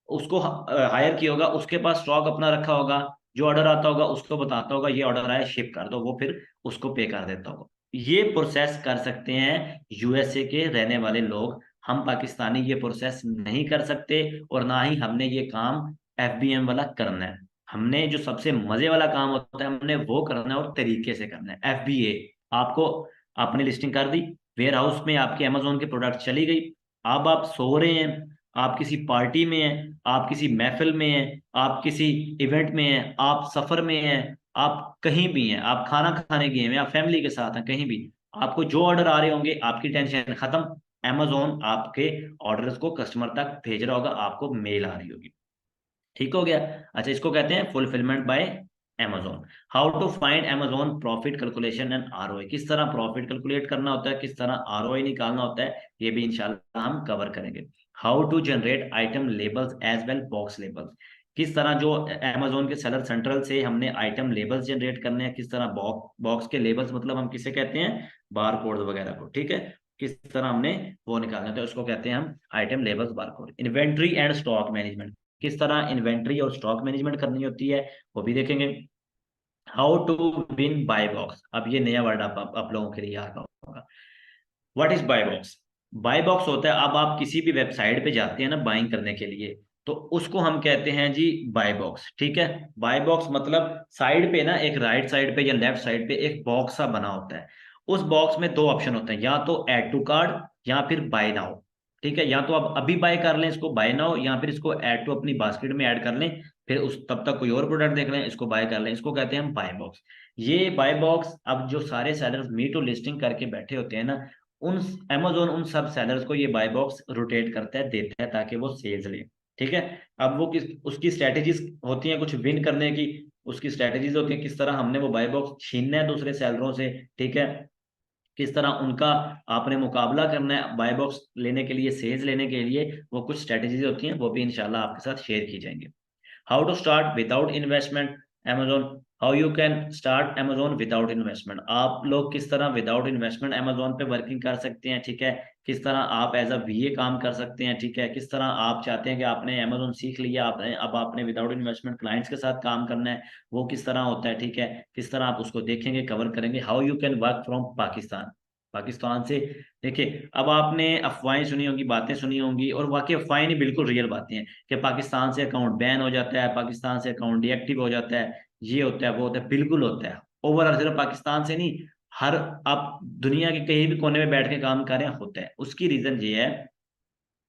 उसको हायर किया होगा, उसके पास स्टॉक अपना रखा होगा, जो ऑर्डर आता होगा उसको बताता होगा ये ऑर्डर आया, शिप कर दो, वो फिर उसको पे कर देता होगा। ये प्रोसेस कर सकते हैं USA के रहने वाले लोग, हम पाकिस्तानी ये प्रोसेस नहीं कर सकते, और ना ही हमने ये काम FBM वाला करना है। हमने जो सबसे मजे वाला काम होता है, हमने वो करना है और तरीके से करना है। FBA, आपको आपने लिस्टिंग कर दी, वेयर हाउस में आपके Amazon की प्रोडक्ट चली गई, अब आप सो रहे हैं, आप किसी पार्टी में हैं, आप किसी महफिल में हैं, आप किसी इवेंट में हैं, आप सफर में हैं, आप कहीं भी हैं, आप खाना खाने गए हैं, आप फैमिली के साथ हैं, कहीं भी, आपको जो ऑर्डर आ रहे होंगे आपकी टेंशन खत्म। Amazon आपके ऑर्डर्स को कस्टमर तक भेज रहा होगा, आपको मेल आ रही होगी। ठीक हो गया। अच्छा, इसको कहते हैं fulfilment by Amazon। How to find Amazon profit calculation and ROI, किस तरह प्रॉफिट कैलकुलेट करना होता है, किस तरह ROI निकालना होता है, ये भी इंशाल्लाह हम कवर करेंगे। How to generate item labels as well box labels, किस तरह जो Amazon के सेलर सेंट्रल से हमने आइटम लेबल्स जनरेट करने हैं, किस तरह बॉक्स के लेबल्स, मतलब हम किसे कहते हैं, बार कोड वगैरह को, ठीक है, किस तरह हमने वो निकालना है, तो उसको कहते हैं हम item labels bar code. Inventory and stock management, किस तरह इन्वेंट्री और स्टॉक मैनेजमेंट करनी होती है, वो भी देखेंगे। How to win buy box, अब ये नया वर्ड आप लोगों के लिए आ रहा होगा। What is buy box? Buy box होता है, अब आप किसी भी वेबसाइट पे जाते हैं ना बाइंग करने के लिए, तो उसको हम कहते हैं जी बाय बॉक्स। ठीक है, बाय बॉक्स मतलब साइड पे ना, एक राइट साइड पे या लेफ्ट साइड पे एक बॉक्स सा बना होता है। उस बॉक्स में दो ऑप्शन होते हैं, या तो ऐड टू कार्ड या फिर बाय नाउ। ठीक है, या तो आप अभी बाय कर लें इसको बाय नाउ, या फिर इसको ऐड टू अपनी बास्केट में ऐड कर लें, फिर उस तब तक कोई और प्रोडक्ट देख लें, इसको बाय कर लें, इसको कहते हैं हम बाय बॉक्स। ये बाय बॉक्स, अब जो सारे सेलर्स मी टू लिस्टिंग करके बैठे होते हैं ना, उन अमेजोन उन सब सेलर्स को ये बाय बॉक्स रोटेट करता है, देता है, ताकि वो सेल्स ले। ठीक है। अब वो किस उसकी स्ट्रेटेजीज होती हैं कुछ विन करने की, उसकी स्ट्रेटेजीज होती हैं किस तरह हमने वो बाय बॉक्स छीनना है दूसरे सेलरों से। ठीक है। किस तरह उनका आपने मुकाबला करना है बाय बॉक्स लेने के लिए, सेल्स लेने के लिए, वो कुछ स्ट्रेटेजीज होती हैं, वो भी इंशाल्लाह आपके साथ शेयर की जाएंगी। How to start without investment Amazon, how you can start Amazon without investment. आप लोग किस तरह विदाउट इन्वेस्टमेंट Amazon पे वर्किंग कर सकते हैं। ठीक है। किस तरह आप एज अ वीए काम कर सकते हैं। ठीक है। किस तरह आप चाहते हैं कि आपने Amazon सीख लिया, आपने अब आपने विदाउट इन्वेस्टमेंट क्लाइंट्स के साथ काम करना है, वो किस तरह होता है। ठीक है। किस तरह आप उसको देखेंगे, कवर करेंगे। How you can work from Pakistan, Pakistan से। देखिए, अब आपने अफवाहें सुनी होंगी, बातें सुनी होंगी, और वाकई अफवाहें नहीं, बिल्कुल रियल बातें हैं कि पाकिस्तान से अकाउंट बैन हो जाता है, पाकिस्तान से अकाउंट डीएक्टिव हो जाता है, ये होता है वो होता है। बिल्कुल होता है। ओवरऑल सिर्फ पाकिस्तान से नहीं, हर आप दुनिया के कहीं भी कोने में बैठ के काम कर रहे हैं, होता है। उसकी रीजन ये है,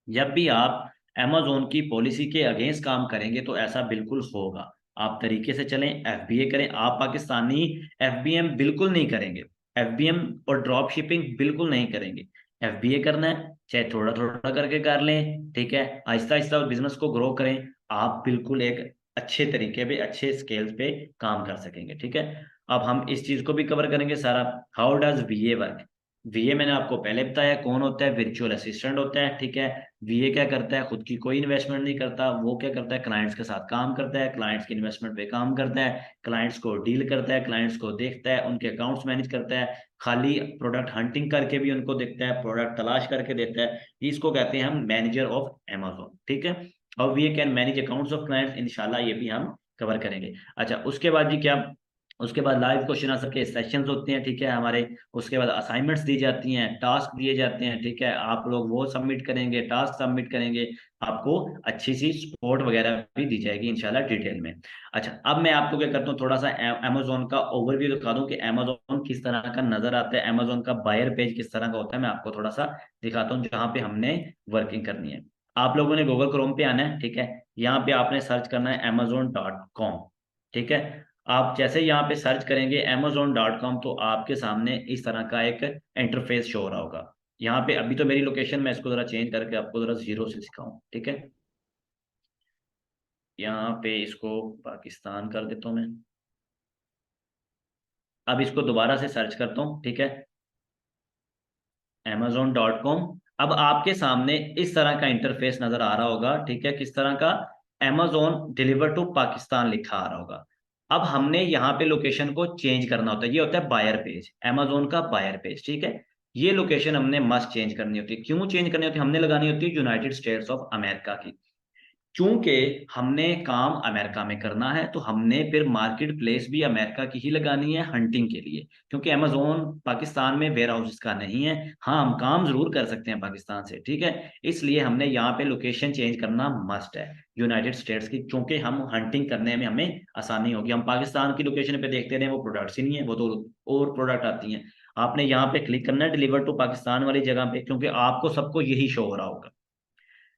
जब भी आप अमेजोन की पॉलिसी के अगेंस्ट काम करेंगे तो ऐसा बिल्कुल होगा। आप तरीके से चलें, एफबीए करें। आप पाकिस्तानी एफबीएम बिल्कुल नहीं करेंगे, एफबीएम और ड्रॉप शिपिंग बिल्कुल नहीं करेंगे। एफबीए करना है, चाहे थोड़ा थोड़ा करके कर लें। ठीक है। आहिस्ता आहिस्ता उस बिजनेस को ग्रो करें। आप बिल्कुल एक अच्छे तरीके पे, अच्छे स्केल्स पे काम कर सकेंगे। ठीक है। अब हम इस चीज को भी कवर करेंगे सारा। How does वीए work. वीए मैंने आपको पहले बताया कौन होता है, वर्चुअल असिस्टेंट होता है। ठीक है। वीए क्या करता है, खुद की कोई इन्वेस्टमेंट नहीं करता। वो क्या करता है, क्लाइंट्स के साथ काम करता है, क्लाइंट्स की इन्वेस्टमेंट पे काम करता है, क्लाइंट्स को डील करता है, क्लाइंट्स को देखता है, उनके अकाउंट्स मैनेज करता है। खाली प्रोडक्ट हंटिंग करके भी उनको देखता है, प्रोडक्ट तलाश करके देता है। इसको कहते हैं हम मैनेजर ऑफ Amazon। ठीक है। और वीए can manage accounts of clients, इंशाल्लाह ये भी हम कवर करेंगे। अच्छा, उसके बाद जी क्या, उसके बाद लाइव क्वेश्चन आंसर के सेशंस होते हैं। ठीक है हमारे। उसके बाद असाइनमेंट्स दी जाती हैं, टास्क दिए जाते हैं। ठीक है। आप लोग वो सबमिट करेंगे, टास्क सबमिट करेंगे, आपको अच्छी सी सपोर्ट वगैरह भी दी जाएगी इंशाल्लाह डिटेल में। अच्छा, अब मैं आपको क्या करता हूँ, थोड़ा सा अमेजोन का ओवरव्यू दिखा दूं कि अमेजोन किस तरह का नजर आता है, अमेजोन का बायर पेज किस तरह का होता है। मैं आपको थोड़ा सा दिखाता हूँ जहाँ पे हमने वर्किंग करनी है। आप लोगों ने गूगल क्रोम पे आना है। ठीक है। यहाँ पे आपने सर्च करना है Amazon.com। ठीक है। आप जैसे यहाँ पे सर्च करेंगे Amazon.com, तो आपके सामने इस तरह का एक इंटरफेस शो हो रहा होगा। यहाँ पे अभी तो मेरी लोकेशन, मैं इसको जरा चेंज करके आपको जरा जीरो से सिखाऊं। ठीक है। यहाँ पे इसको पाकिस्तान कर देता हूँ मैं। अब इसको दोबारा से सर्च करता हूँ। ठीक है। Amazon.com। अब आपके सामने इस तरह का इंटरफेस नजर आ रहा होगा। ठीक है। किस तरह का, Amazon डिलीवर टू पाकिस्तान लिखा आ रहा होगा। अब हमने यहाँ पे लोकेशन को चेंज करना होता है, ये होता है बायर पेज, Amazon का बायर पेज। ठीक है। ये लोकेशन हमने मस्ट चेंज करनी होती है। क्यों चेंज करनी होती है, हमने लगानी होती है यूनाइटेड स्टेट्स ऑफ अमेरिका की। चूंकि हमने काम अमेरिका में करना है, तो हमने फिर मार्केट प्लेस भी अमेरिका की ही लगानी है हंटिंग के लिए, क्योंकि अमेजोन पाकिस्तान में वेयर हाउस का नहीं है। हाँ, हम काम जरूर कर सकते हैं पाकिस्तान से। ठीक है। इसलिए हमने यहाँ पे लोकेशन चेंज करना मस्ट है यूनाइटेड स्टेट्स की, क्योंकि हम हंटिंग करने में हमें आसानी होगी। हम पाकिस्तान की लोकेशन पे देखते रहे, वो प्रोडक्ट्स ही नहीं है, वो तो और प्रोडक्ट आती हैं। आपने यहाँ पे क्लिक करना है डिलीवर टू पाकिस्तान वाली जगह पे, क्योंकि आपको सबको यही शो हो रहा होगा।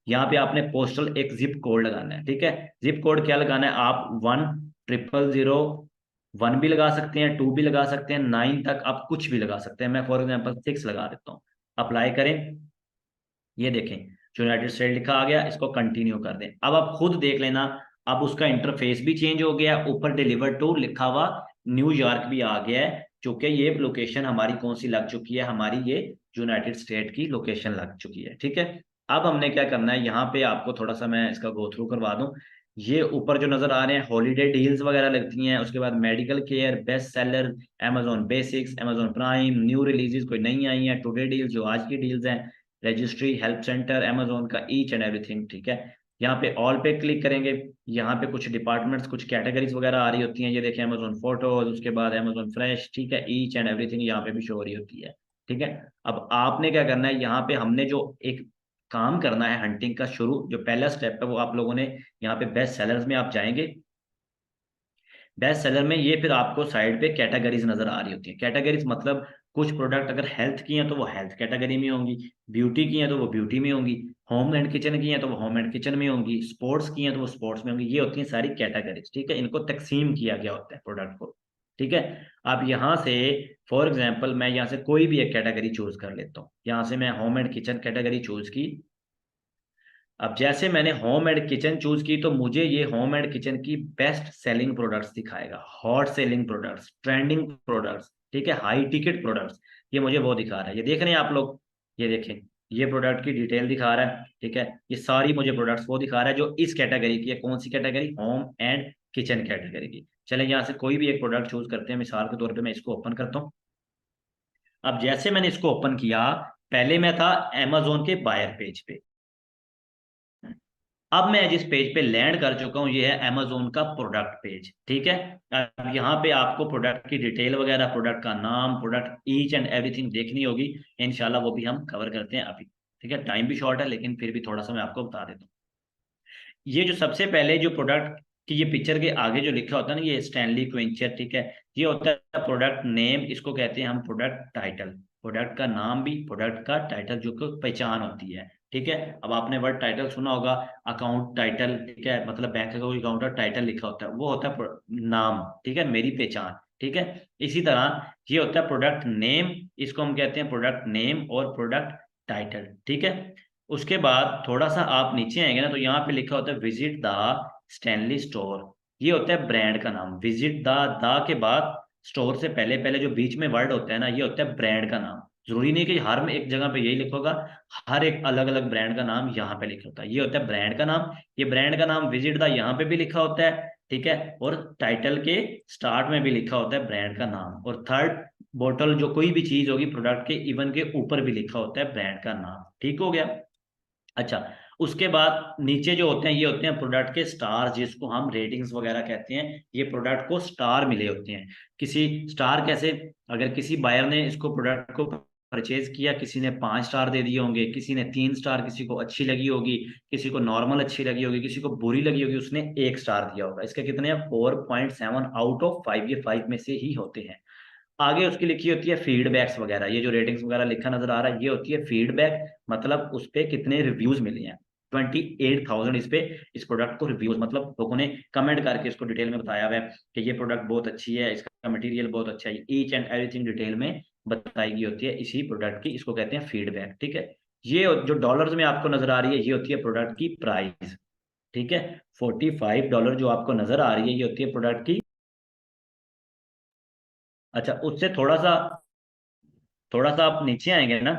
यहाँ पे आपने पोस्टल एक जिप कोड लगाना है। ठीक है। जिप कोड क्या लगाना है, आप 10001 भी लगा सकते हैं, 2 भी लगा सकते हैं, 9 तक आप कुछ भी लगा सकते हैं। मैं फॉर एग्जांपल 6 लगा देता हूँ। अप्लाई करें। ये देखें, यूनाइटेड स्टेट लिखा आ गया, इसको कंटिन्यू कर दें। अब आप खुद देख लेना, अब उसका इंटरफेस भी चेंज हो गया, ऊपर डिलीवर टू लिखा हुआ न्यूयॉर्क भी आ गया है, चूंकि ये लोकेशन हमारी कौन सी लग चुकी है, हमारी ये यूनाइटेड स्टेट की लोकेशन लग चुकी है। ठीक है। अब हमने क्या करना है, यहाँ पे आपको थोड़ा सा मैं इसका गो थ्रू करवा दूं। ये ऊपर जो नजर आ रहे हैं हॉलीडे डील्स वगैरह लगती हैं, उसके बाद medical care, best seller, Amazon basics, Amazon prime, new releases कोई नहीं आई हैं, टुडे डील्स जो आज की डील्स हैं, रजिस्ट्री, हेल्प सेंटर, Amazon का ईच एंड एवरीथिंग। ठीक है। यहाँ पे ऑल पे क्लिक करेंगे। यहाँ पे कुछ डिपार्टमेंट्स, कुछ कैटेगरीज वगैरह आ रही होती हैं, ये देखें Amazon फोटोज, उसके बाद Amazon फ्रेश। ठीक है। ईच एंड एवरीथिंग यहाँ पे भी शो हो रही होती है। ठीक है। अब आपने क्या करना है, यहाँ पे हमने जो एक काम करना है हंटिंग का शुरू, जो पहला स्टेप है वो आप लोगों ने, यहाँ पे बेस्ट सेलर्स में आप जाएंगे। बेस्ट सेलर में ये फिर आपको साइड पे कैटेगरीज नजर आ रही होती है। कैटेगरीज मतलब कुछ प्रोडक्ट अगर हेल्थ की हैं तो वो हेल्थ कैटेगरी में होंगी, ब्यूटी की हैं तो वो ब्यूटी में होंगी, होम एंड किचन की हैं तो वो होम एंड किचन में होंगी, स्पोर्ट्स की हैं तो वो स्पोर्ट्स में होंगी। ये होती हैं सारी कैटेगरीज। ठीक है। इनको तकसीम किया गया होता है प्रोडक्ट को। ठीक है। अब यहाँ से फॉर एग्जांपल मैं यहाँ से कोई भी एक कैटेगरी चूज कर लेता हूँ। यहाँ से मैं home and kitchen category choose की। अब जैसे मैंने होम एंड किचन चूज की तो मुझे ये होम एंड किचन की बेस्ट सेलिंग प्रोडक्ट्स दिखाएगा, hot selling products, trending products, ठीक है, हाई टिकट प्रोडक्ट्स। ये मुझे वो दिखा रहा है, ये देख रहे हैं आप लोग, ये देखें, ये प्रोडक्ट की डिटेल दिखा रहा है, ठीक है। ये सारी मुझे प्रोडक्ट्स वो दिखा रहा है जो इस कैटेगरी की है। कौन सी category? Home and kitchen category की। चले यहाँ से कोई भी एक प्रोडक्ट चूज करते हैं, मिसाल के तौर पर मैं इसको ओपन करता हूँ। अब जैसे मैंने इसको ओपन किया, पहले मैं था Amazon के बायर पेज पे। अब मैं जिस पेज पे लैंड कर चुका हूं ये है Amazon का प्रोडक्ट पेज, ठीक है। अब यहाँ पे आपको प्रोडक्ट की डिटेल वगैरह, प्रोडक्ट का नाम, प्रोडक्ट ईच एंड एवरीथिंग देखनी होगी। इंशाल्लाह वो भी हम कवर करते हैं अभी, ठीक है। टाइम भी शॉर्ट है लेकिन फिर भी थोड़ा सा मैं आपको बता देता हूँ। ये जो सबसे पहले जो प्रोडक्ट की ये पिक्चर के आगे जो लिखा होता है ना, ये स्टैनली क्विंचर, ठीक है, ये होता है प्रोडक्ट नेम। इसको कहते हैं हम प्रोडक्ट टाइटल। प्रोडक्ट का नाम भी, प्रोडक्ट का टाइटल, जो कि पहचान होती है, ठीक है। अब आपने वर्ड टाइटल सुना होगा, अकाउंट टाइटल, ठीक है, मतलब बैंक का कोई अकाउंट का टाइटल लिखा होता है, वो होता है नाम, ठीक है, मेरी पहचान, ठीक है। इसी तरह ये होता है प्रोडक्ट नेम, इसको हम कहते हैं प्रोडक्ट नेम और प्रोडक्ट टाइटल, ठीक है। उसके बाद थोड़ा सा आप नीचे आएंगे ना तो यहाँ पे लिखा होता है विजिट द स्टैनली स्टोर। ये होता है ब्रांड का नाम। विजिट द के बाद स्टोर से पहले पहले जो बीच में वर्ड होता है ना, ये होता है ब्रांड का नाम। जरूरी नहीं कि हर में एक जगह पे यही लिखोगा, हर एक अलग अलग ब्रांड का नाम यहाँ पे लिखा होता है। ये होता है ब्रांड का नाम। ये ब्रांड का नाम विजिट द यहाँ पे भी लिखा होता है, ठीक है, और टाइटल के स्टार्ट में भी लिखा होता है ब्रांड का नाम। और थर्ड, बोतल जो कोई भी चीज होगी प्रोडक्ट के, इवन के ऊपर भी लिखा होता है ब्रांड का नाम, ठीक हो गया। अच्छा, उसके बाद नीचे जो होते हैं ये होते हैं प्रोडक्ट के स्टार, जिसको हम रेटिंग्स वगैरह कहते हैं। ये प्रोडक्ट को स्टार मिले होते हैं। किसी स्टार कैसे? अगर किसी बायर ने इसको प्रोडक्ट को परचेज किया, किसी ने 5 स्टार दे दिए होंगे, किसी ने 3 स्टार, किसी को अच्छी लगी होगी, किसी को नॉर्मल अच्छी लगी होगी, किसी को बुरी लगी होगी, उसने 1 स्टार दिया होगा। इसके कितने? 4.7 आउट ऑफ 5। ये 5 में से ही होते हैं। आगे उसकी लिखी होती है फीडबैक्स वगैरह। ये जो रेटिंग्स वगैरह लिखा नजर आ रहा है ये होती है फीडबैक, मतलब उस पे कितने रिव्यूज मिले हैं। 28,000 इस पे, इस प्रोडक्ट को रिव्यूज, मतलब लोगों ने कमेंट करके इसको डिटेल में बताया हुआ है कि ये प्रोडक्ट बहुत अच्छी है, इसका मटेरियल बहुत अच्छा है। ईच एंड एवरीथिंग डिटेल में बताई गई होती है इसी प्रोडक्ट की, इसको कहते हैं फीडबैक, ठीक है। ये जो डॉलर्स में आपको नजर आ रही है ये होती है प्रोडक्ट की प्राइस, ठीक है। $45 जो आपको नजर आ रही है ये होती है प्रोडक्ट की। अच्छा, उससे थोड़ा सा आप नीचे आएंगे ना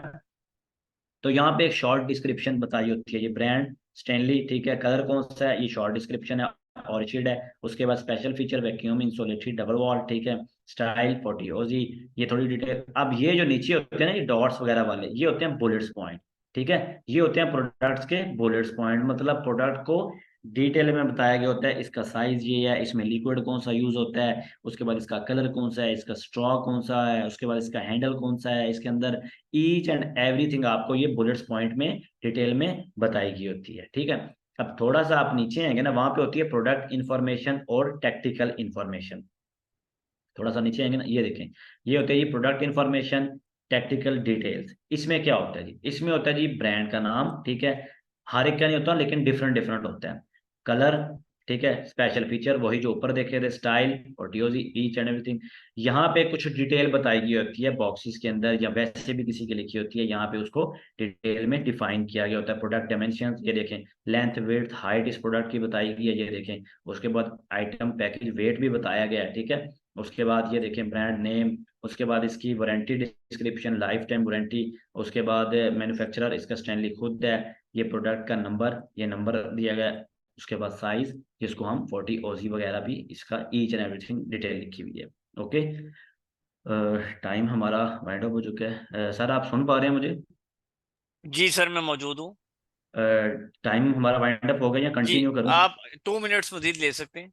तो यहाँ पे एक शॉर्ट डिस्क्रिप्शन बताई होती है। ये ब्रांड स्टैनली, ठीक है, कलर कौन सा है, ये शॉर्ट डिस्क्रिप्शन है, ऑर्चिड है। उसके बाद special feature vacuum insulated double wall, ठीक है, स्टाइल 40 ओजी, ये थोड़ी डिटेल। अब ये जो नीचे होते हैं ना ये डॉट्स वगैरह वाले, ये होते हैं बुलेट्स पॉइंट, ठीक है। ये होते हैं प्रोडक्ट्स के बुलेट्स पॉइंट, मतलब प्रोडक्ट को डिटेल में बताया गया होता है। इसका साइज ये है, इसमें लिक्विड कौन सा यूज होता है, उसके बाद इसका कलर कौन सा है, इसका स्ट्रॉ कौन सा है, उसके बाद इसका हैंडल कौन सा है, इसके अंदर ईच एंड एवरीथिंग आपको ये बुलेट्स पॉइंट में डिटेल में बताई गई होती है, ठीक है। अब थोड़ा सा आप नीचे आएंगे ना, वहां पे होती है प्रोडक्ट इंफॉर्मेशन और टेक्निकल इंफॉर्मेशन। थोड़ा सा नीचे आएंगे ना, ये देखें, ये होते हैं ये प्रोडक्ट इंफॉर्मेशन, टेक्निकल डिटेल्स। इसमें क्या होता है जी? इसमें होता है जी ब्रांड का नाम, ठीक है, हर एक का नहीं होता लेकिन डिफरेंट डिफरेंट होता है। कलर, ठीक है, स्पेशल फीचर वही जो ऊपर देखे थे, स्टाइल और टीओजी, ईच एंड एवरीथिंग। यहाँ पे कुछ डिटेल बताई गई होती है बॉक्सेस के अंदर, या वैसे भी किसी की लिखी होती है, यहाँ पे उसको डिटेल में डिफाइन किया गया होता है। प्रोडक्ट डायमेंशन, ये देखें, लेंथ विड्थ हाइट इस प्रोडक्ट की बताई गई है, ये देखें। उसके बाद आइटम पैकेज वेट भी बताया गया है, ठीक है। उसके बाद ये देखें ब्रांड नेम, उसके बाद इसकी warranty description, life time warranty. उसके बाद मैन्युफैक्चरर इसका स्टैनली खुद है। ये प्रोडक्ट का नंबर, ये नंबर दिया गया है। उसके बाद साइज, जिसको हम 40 ओजी वगैरह भी, इसका ईच एंड एवरीथिंग डिटेल लिखी हुई है। ओके, टाइम हमारा वाइंड अप हो चुका है। सर आप सुन पा रहे हैं मुझे? जी सर, मैं मौजूद हूँ। टाइम हमारा वाइंड अप हो गया या जी, कंटिन्यू करूं? आप 2 मिनट्स मजीद ले सकते हैं।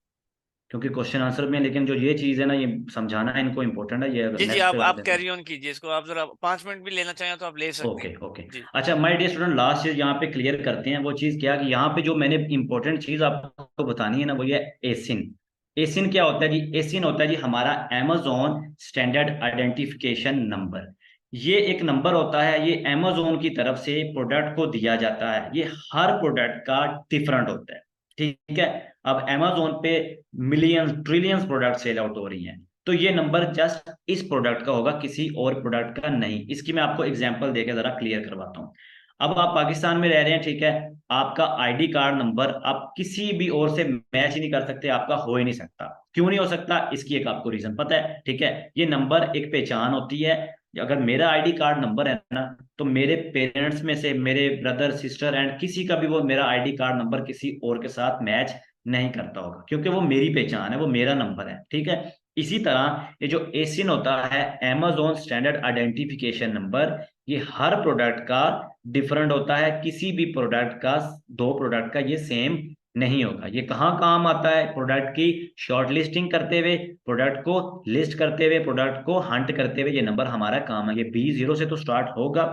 क्योंकि क्वेश्चन आंसर में, लेकिन जो ये चीज़ है ना, ये समझाना है इनको, इम्पोर्टेंट है, ये जी जी, नेक्स्ट पे कर आप देते हैं। कैरी ऑन कीजिए इसको। आप जरा 5 मिनट भी लेना चाहें तो आप ले सकते ओके हैं। ओके। जी अच्छा माय डियर स्टूडेंट, लास्ट चीज यहाँ पे क्लियर करते हैं। वो चीज क्या कि यहाँ पे जो मैंने इंपॉर्टेंट चीज आपको बतानी है ना, वो ये एसिन। एसिन क्या होता है जी? एसिन होता है जी हमारा Amazon स्टैंडर्ड आइडेंटिफिकेशन नंबर। ये एक नंबर होता है, ये Amazon की तरफ से प्रोडक्ट को दिया जाता है। ये हर प्रोडक्ट का डिफरेंट होता है, ठीक है। अब Amazon पे millions trillions product sell out हो रही हैं। तो ये नंबर जस्ट इस प्रोडक्ट का होगा, किसी और प्रोडक्ट का नहीं। इसकी मैं आपको एग्जांपल देके जरा क्लियर करवाता हूँ। अब आप पाकिस्तान में रह रहे हैं, ठीक है, आपका आईडी कार्ड नंबर आप किसी भी और से मैच ही नहीं कर सकते, आपका हो ही नहीं सकता। क्यों नहीं हो सकता, इसकी एक आपको रीजन पता है, ठीक है। ये नंबर एक पहचान होती है। अगर मेरा आईडी कार्ड नंबर है ना, तो मेरे पेरेंट्स में से मेरे ब्रदर सिस्टर एंड किसी का भी वो मेरा आईडी कार्ड नंबर किसी और के साथ मैच नहीं करता होगा, क्योंकि वो मेरी पहचान है, वो मेरा नंबर है, ठीक है। इसी तरह ये जो एसिन होता है, amazon स्टैंडर्ड आइडेंटिफिकेशन नंबर, ये हर प्रोडक्ट का डिफरेंट होता है। किसी भी प्रोडक्ट का, दो प्रोडक्ट का ये सेम नहीं होगा। ये कहाँ काम आता है, प्रोडक्ट की शॉर्ट लिस्टिंग करते हुए, प्रोडक्ट को लिस्ट करते हुए, प्रोडक्ट को हंट करते हुए, ये नंबर हमारा काम है। ये B0 से तो स्टार्ट होगा,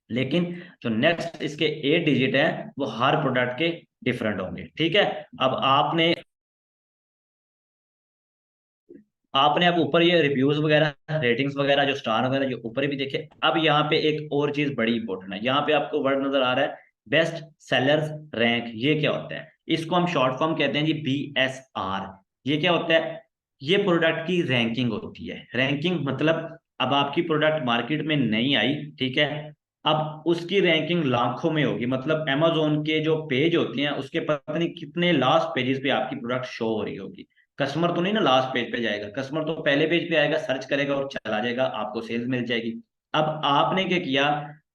लेकिन जो नेक्स्ट इसके 8 डिजिट है वो हर प्रोडक्ट के डिफरेंट होंगे, ठीक है। अब आपने अब ऊपर ये रिव्यूज वगैरह, रेटिंग्स वगैरह, जो स्टार वगैरह जो ऊपर भी देखे। अब यहाँ पे एक और चीज बड़ी इंपॉर्टेंट है, यहाँ पे आपको वर्ड नजर आ रहा है, बेस्ट सेलर्स रैंक। ये क्या होता है, इसको हम शॉर्ट फॉर्म कहते हैं जी, BSR। ये क्या होता है, ये प्रोडक्ट की रैंकिंग होती है। रैंकिंग मतलब अब आपकी प्रोडक्ट मार्केट में नहीं आई, ठीक है, अब उसकी रैंकिंग लाखों में होगी। मतलब अमेजोन के जो पेज होते हैं उसके पता नहीं कितने लास्ट पेजेस पे आपकी प्रोडक्ट शो हो रही होगी। कस्टमर तो नहीं ना लास्ट पेज पे जाएगा, कस्टमर तो पहले पेज पे आएगा, सर्च करेगा और चला जाएगा, आपको सेल्स मिल जाएगी। अब आपने क्या किया,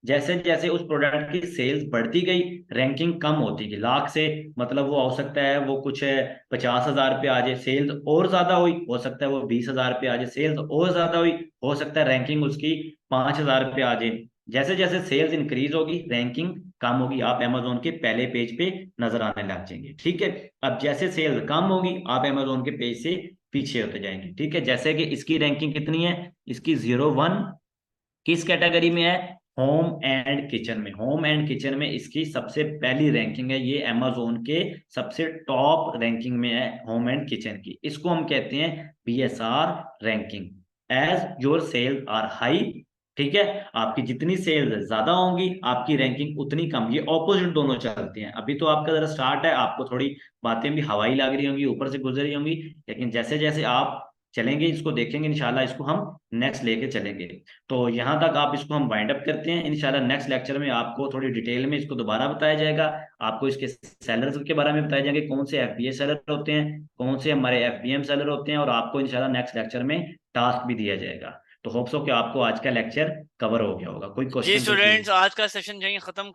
जैसे जैसे उस प्रोडक्ट की सेल्स बढ़ती गई, रैंकिंग कम होती गई लाख से, मतलब वो हो सकता है वो कुछ 50,000 पे आ जाए, सेल्स और ज्यादा हुई, हो सकता है वो 20,000 पे आ जाए, सेल्स और ज्यादा हुई, हो सकता है रैंकिंग उसकी 5,000 पे आ जाए। जैसे जैसे सेल्स इंक्रीज होगी, रैंकिंग कम होगी, आप अमेजोन के पहले पेज पे नजर आने लग जाएंगे, ठीक है। अब जैसे सेल कम होगी, आप अमेजोन के पेज से पीछे होते जाएंगे, ठीक है। जैसे कि इसकी रैंकिंग कितनी है, इसकी 01 किस कैटेगरी में है, होम एंड किचन में। होम एंड किचन में इसकी सबसे पहली रैंकिंग है, ये अमेजोन के सबसे टॉप रैंकिंग में है होम एंड किचन की। इसको हम कहते हैं BSR ranking. As your sales are high, ठीक है, आपकी जितनी सेल्स ज्यादा होंगी आपकी रैंकिंग उतनी कम। ये ऑपोजिट दोनों चलते हैं। अभी तो आपका जरा स्टार्ट है, आपको थोड़ी बातें भी हवाई लग रही होंगी, ऊपर से गुजर रही होंगी, लेकिन जैसे जैसे आप चलेंगे, इसको देखेंगे, इंशाल्लाह इसको हम नेक्स्ट लेके चलेंगे। तो यहाँ तक आप इसको हम वाइंड अप करते हैं। इंशाल्लाह नेक्स्ट लेक्चर में आपको थोड़ी डिटेल में इसको दोबारा बताया जाएगा। आपको इसके सेलर्स के बारे में बताया जाएंगे, कौन से FBA सेलर होते हैं, कौन से हमारे FBM सेलर होते हैं, और आपको इंशाल्लाह नेक्स्ट लेक्चर में टास्क भी दिया जाएगा। तो होप सो कि आपको आज का लेक्चर कवर हो गया होगा। कोई जी क्वेश्चन तो स्टूडेंट्स, प्लीज। आज का सेशन यहीं खत्म